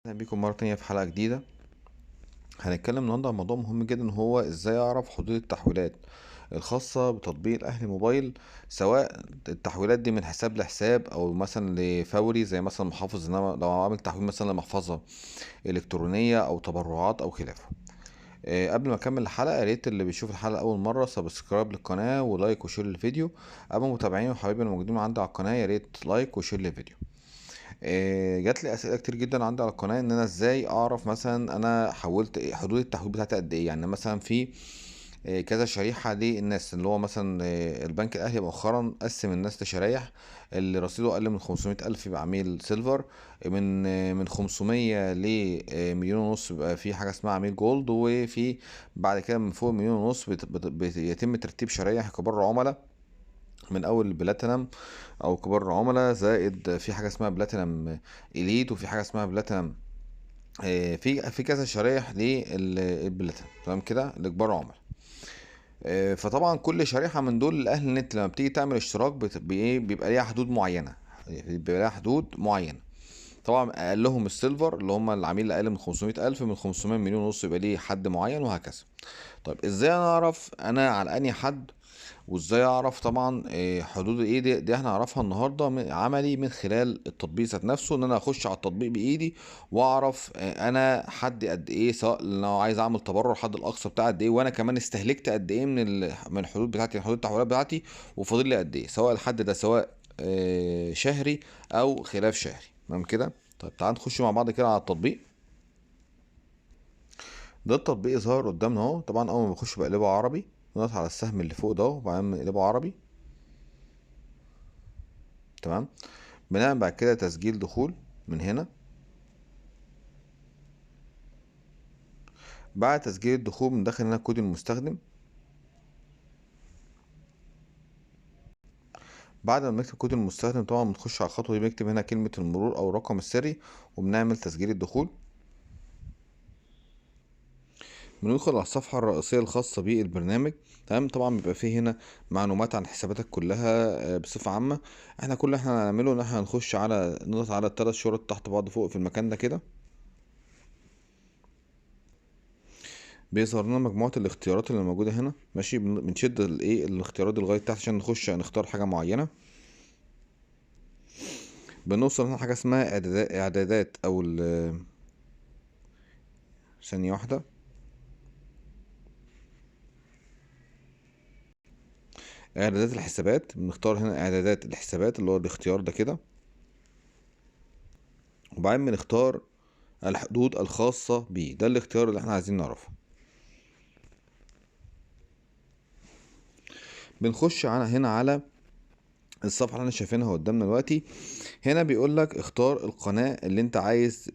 اهلا بيكم مرة تانية في حلقة جديدة. هنتكلم النهاردة عن موضوع مهم جدا، هو ازاي اعرف حدود التحويلات الخاصة بتطبيق الاهلي موبايل، سواء التحويلات دي من حساب لحساب او مثلا لفوري، زي مثلا محافظ ان انا لو عامل تحويل مثلا لمحفظة الكترونية او تبرعات او خلافه. قبل ما اكمل الحلقة، يا ريت اللي بيشوف الحلقة اول مرة سبسكرايب للقناة ولايك وشير للفيديو. اما متابعين وحبايبي الموجودين عندي على القناة، يا ريت لايك وشير للفيديو. جات لي اسئله كتير جدا عندي على القناه، ان انا ازاي اعرف مثلا انا حولت حدود التحويل بتاعتي قد ايه. يعني مثلا في كذا شريحه للناس، اللي هو مثلا البنك الاهلي مؤخرا قسم الناس لشرايح. اللي رصيده اقل من 500 الف يبقى عميل سيلفر، من 500 لمليون ونص بيبقى في حاجه اسمها عميل جولد، وفي بعد كده من فوق مليون ونص بيتم ترتيب شرايح كبار عملاء، من اول البلاتينم او كبار العملاء، زائد في حاجه اسمها بلاتينم اليت، وفي حاجه اسمها بلاتينم. في كذا شرايح للبلاتينم، تمام كده، لكبار العملاء. فطبعا كل شريحه من دول الاهل النت لما بتيجي تعمل اشتراك بيبقى ليها حدود معينه، بيبقى ليها حدود معينه. طبعا اقلهم السيلفر، اللي هم العميل اللي اقل من 500 الف، من 500 مليون ونص يبقى ليه حد معين، وهكذا. طيب ازاي انا اعرف انا على انهي حد؟ وازاي اعرف طبعا حدود ايه دي احنا هنعرفها النهارده عملي من خلال التطبيق ذات نفسه، ان انا اخش على التطبيق بايدي واعرف انا حد قد ايه، سواء لو عايز اعمل تبرع الحد الاقصى بتاعي قد ايه، وانا كمان استهلكت قد ايه من الحدود بتاعتي، حدود التحويلات بتاعتي، وفاضل لي قد ايه، سواء الحد ده سواء شهري او خلاف شهري. تمام كده. طيب تعال نخش مع بعض كده على التطبيق. ده التطبيق ظهر قدامنا اهو. طبعا اول ما بخش بقلبه عربي، نضغط على السهم اللي فوق ده وبعدين نقلبه عربي. تمام. بنعمل بعد كده تسجيل دخول من هنا. بعد تسجيل الدخول بندخل هنا كود المستخدم. بعد ما بنكتب كود المستخدم طبعا بنخش على الخطوة دي، بنكتب هنا كلمة المرور أو الرقم السري، وبنعمل تسجيل الدخول. بندخل على الصفحة الرئيسية الخاصة بالبرنامج. تمام. طبعا بيبقى فيه هنا معلومات عن حساباتك كلها بصفة عامة. احنا كل اللي احنا هنعمله ان احنا هنخش على نضغط على الثلاث شرط تحت بعض فوق في المكان ده كده. بيظهر لنا مجموعة الاختيارات اللي موجودة هنا. ماشي. بنشد الاختيارات دي لغاية تحت عشان نخش نختار حاجة معينة. بنوصل هنا حاجة اسمها اعدادات او ثانية واحدة. اعدادات الحسابات، بنختار هنا اعدادات الحسابات اللي هو الاختيار ده كده، وبعدين بنختار الحدود الخاصة بيه. ده الاختيار اللي احنا عايزين نعرفه. بنخش هنا على الصفحة اللي احنا شايفينها قدامنا دلوقتي. هنا بيقول لك اختار القناة اللي انت عايز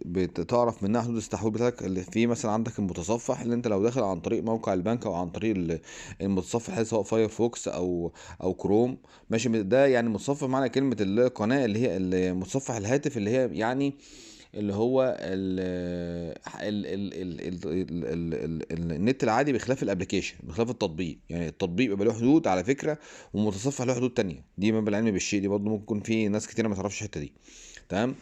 تعرف منها حدود التحويل بتاعك. اللي فيه مثلا عندك المتصفح، اللي انت لو داخل عن طريق موقع البنك او عن طريق المتصفح، سواء فايرفوكس او كروم. ماشي. ده يعني متصفح، معنى كلمة القناة اللي هي متصفح الهاتف، اللي هي يعني اللي هو النت العادي، بخلاف الابلكيشن، بخلاف التطبيق. يعني التطبيق بيبقى له حدود على فكره، والمتصفح له حدود تانية. دي ما بالعلم بالشيء، دي برضه ممكن يكون في ناس كتير ما تعرفش الحته دي. تمام.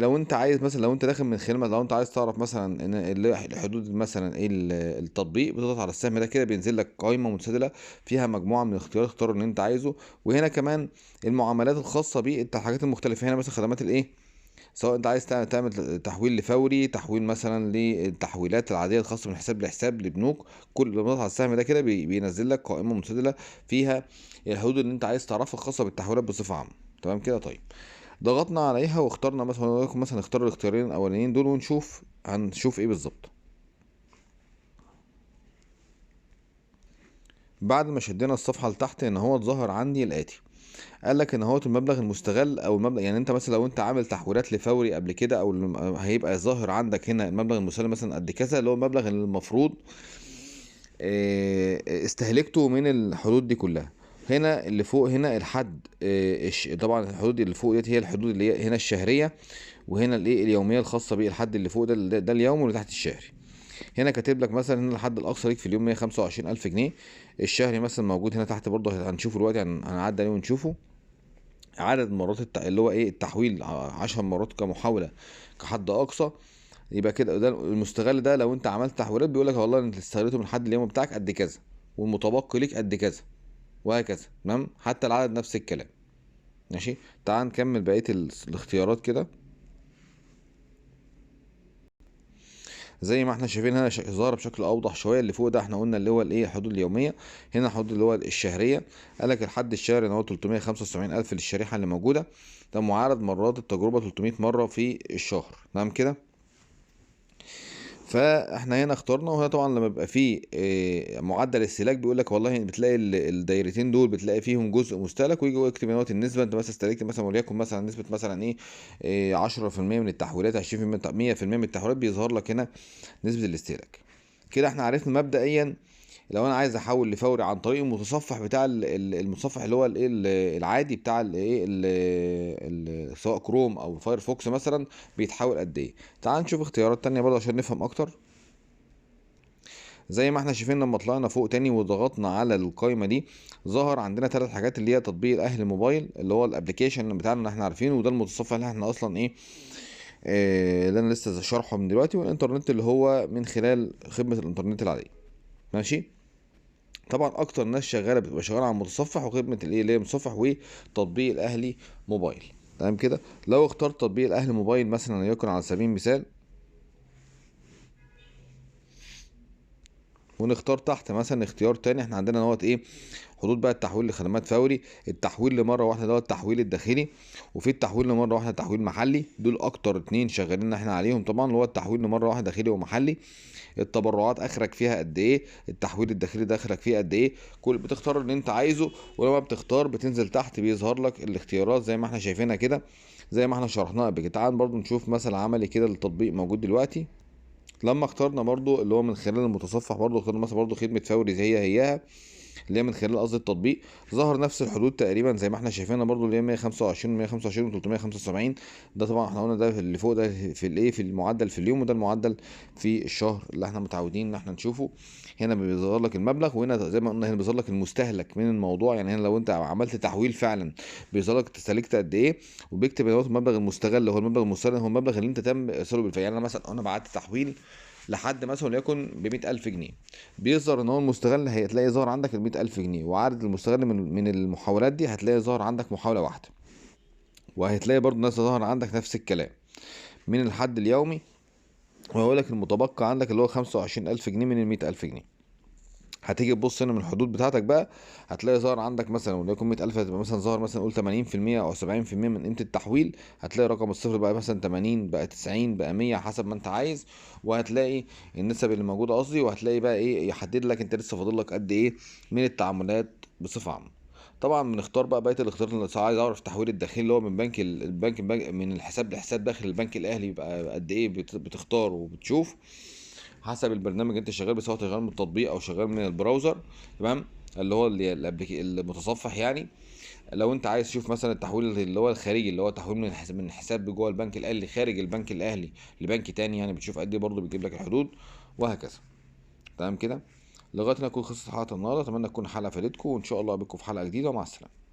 لو انت عايز مثلا، لو انت داخل من خلال، لو انت عايز تعرف مثلا ان الحدود مثلا ايه التطبيق، بتضغط على السهم ده كده، بينزل لك قائمه متسلسله فيها مجموعه من الاختيارات، اختار اللي انت عايزه. وهنا كمان المعاملات الخاصه بالحاجات المختلفه. هنا مثلا خدمات الايه، سواء انت عايز تعمل تحويل لفوري، تحويل مثلا للتحويلات العاديه الخاصه من حساب لحساب لبنوك. كل لما تضغط على السهم ده كده بينزل لك قائمه متسلسله فيها الحدود اللي انت عايز تعرفها الخاصه بالتحويلات بصفه عامه. تمام كده. طيب ضغطنا عليها واخترنا مثلا نختار الاختيارين الاولانيين دول، ونشوف هنشوف ايه بالظبط. بعد ما شدينا الصفحه لتحت، ان هو ظهر عندي الاتي. قال لك ان هو المبلغ المستغل او المبلغ، يعني انت مثلا لو انت عامل تحويلات لفوري قبل كده، او هيبقى ظاهر عندك هنا المبلغ المستغل مثلا قد كذا، اللي هو المبلغ اللي المفروض استهلكته من الحدود دي كلها. هنا اللي فوق هنا الحد، طبعا الحدود اللي فوق ديت هي الحدود اللي هي هنا الشهريه، وهنا الايه اليوميه الخاصه بيه. الحد اللي فوق ده اليوم، واللي تحت الشهري. هنا كاتب لك مثلا هنا الحد الاقصى ليك في اليوم 125000 جنيه. الشهري مثلا موجود هنا تحت برضه، هنشوفه دلوقتي، هنعدي عليه ونشوفه. عدد مرات اللي هو ايه التحويل 10 مرات كمحاولة كحد اقصى. يبقى كده ده المستغل ده لو انت عملت تحويلات بيقول لك والله انت استغليته من حد اليومي بتاعك قد كذا، والمتبقي ليك قد كذا، وهكذا. تمام، حتى العدد نفس الكلام. ماشي، تعال نكمل بقية الاختيارات كده. زي ما احنا شايفين هنا ظاهره بشكل اوضح شويه. اللي فوق ده احنا قلنا اللي هو الايه الحدود اليوميه، هنا الحدود اللي هو الشهريه. قال لك الحد الشهري ان هو 375 الف للشريحه اللي موجوده، ده معرض مرات التجربه 300 مره في الشهر. تمام كده. فاحنا هنا اخترنا، وهنا طبعا لما بيبقى فيه معدل استهلاك بيقول لك والله بتلاقي الدايرتين دول بتلاقي فيهم جزء مستهلك، ويجي يكتب هنا النسبه. انت مثلا استهلكت مثلا وليكن مثلا نسبه مثلا ايه 10% من التحويلات، 20%، 100% من التحويلات، بيظهر لك هنا نسبه الاستهلاك. كده احنا عرفنا مبدئيا لو انا عايز احول لفوري عن طريق المتصفح بتاع المتصفح اللي هو الايه العادي بتاع الايه سواء كروم او فايرفوكس مثلا، بيتحول قد ايه. تعال نشوف اختيارات تانية برضه عشان نفهم اكتر. زي ما احنا شايفين لما طلعنا فوق تاني وضغطنا على القائمه دي، ظهر عندنا ثلاث حاجات، اللي هي تطبيق الاهلي موبايل اللي هو الابلكيشن بتاعنا اللي احنا عارفينه، وده المتصفح اللي احنا اصلا اللي انا لسه شارحه من دلوقتي، والانترنت اللي هو من خلال خدمه الانترنت العاديه. ماشي. طبعا اكتر ناس شغاله بتبقى شغاله على المتصفح وخدمه الايه اللي هي المتصفح وتطبيق الاهلي موبايل. تمام كده. لو اخترت تطبيق الاهلي موبايل مثلا يكون على سبيل المثال، ونختار تحت مثلا اختيار تاني، احنا عندنا دوت حدود بقى التحويل لخدمات فوري، التحويل لمره واحده دوت التحويل الداخلي، وفي التحويل لمره واحده تحويل محلي. دول اكتر اتنين شغالين احنا عليهم طبعا، اللي هو التحويل لمره واحده داخلي ومحلي. التبرعات اخرك فيها قد ايه، التحويل الداخلي ده اخرك فيه قد ايه. كل بتختار اللي انت عايزه، ولما بتختار بتنزل تحت بيظهر لك الاختيارات زي ما احنا شايفينها كده، زي ما احنا شرحناها قبل كده. تعال برضو نشوف مثل عملي كده للتطبيق موجود دلوقتي. لما اخترنا برضو اللي هو من خلال المتصفح، برضو اخترنا مثلا برضو خدمة فوري زي هياها، اللي هي من خلال قصد التطبيق، ظهر نفس الحدود تقريبا زي ما احنا شايفينها برضو، اللي هي 125 125 و375. ده طبعا احنا قلنا ده في اللي فوق ده في في المعدل في اليوم، وده المعدل في الشهر اللي احنا متعودين ان احنا نشوفه. هنا بيظهر لك المبلغ، وهنا زي ما قلنا هنا بيظهر لك المستهلك من الموضوع. يعني هنا لو انت عملت تحويل فعلا بيظهر لك استهلكت قد ايه، وبيكتب هنا المبلغ المستغل. هو المبلغ المستغل هو المبلغ اللي انت تم ارساله بالفعل. يعني انا مثلا بعت تحويل لحد مثلا وليكن ب100,000 جنيه، بيظهر ان هو المستغل، هتلاقي ظهر عندك ال100,000 جنيه، وعدد المستغل من المحاولات دي هتلاقي ظهر عندك محاولة واحدة. وهتلاقي برضو ناس ظهر عندك نفس الكلام من الحد اليومي. وهقول لك المتبقى عندك اللي هو 25,000 جنيه من ال100,000 جنيه. هتيجي تبص هنا من الحدود بتاعتك بقى، هتلاقي ظهر عندك مثلا وليكن 100,000، هتبقى مثلا ظهر مثلا قول 80% أو 70% من قيمة التحويل. هتلاقي رقم الصفر بقى مثلا 80، بقى 90، بقى 100، حسب ما أنت عايز. وهتلاقي النسب اللي موجودة قصدي، وهتلاقي بقى يحدد لك أنت لسه فاضل لك قد إيه من التعاملات بصفة عامة. طبعا بنختار بقى بقيه الاختيارات. اللي عايز اعرف التحويل الداخلي اللي هو من البنك من الحساب لحساب داخل البنك الاهلي يبقى قد ايه، بتختار وبتشوف حسب البرنامج اللي انت شغال بيه، سواء شغال من التطبيق او شغال من البراوزر. تمام، اللي هو المتصفح يعني. لو انت عايز تشوف مثلا التحويل اللي هو الخارجي، اللي هو تحويل من حساب جوه البنك الاهلي خارج البنك الاهلي لبنك تاني، يعني بتشوف قد ايه برضه بيجيب لك الحدود، وهكذا. تمام كده. لغايه هنا تكون خلصت حلقه النهارده. اتمنى تكون الحلقه فادتكم، وان شاء الله اقابلكم في حلقه جديده، ومع السلامه.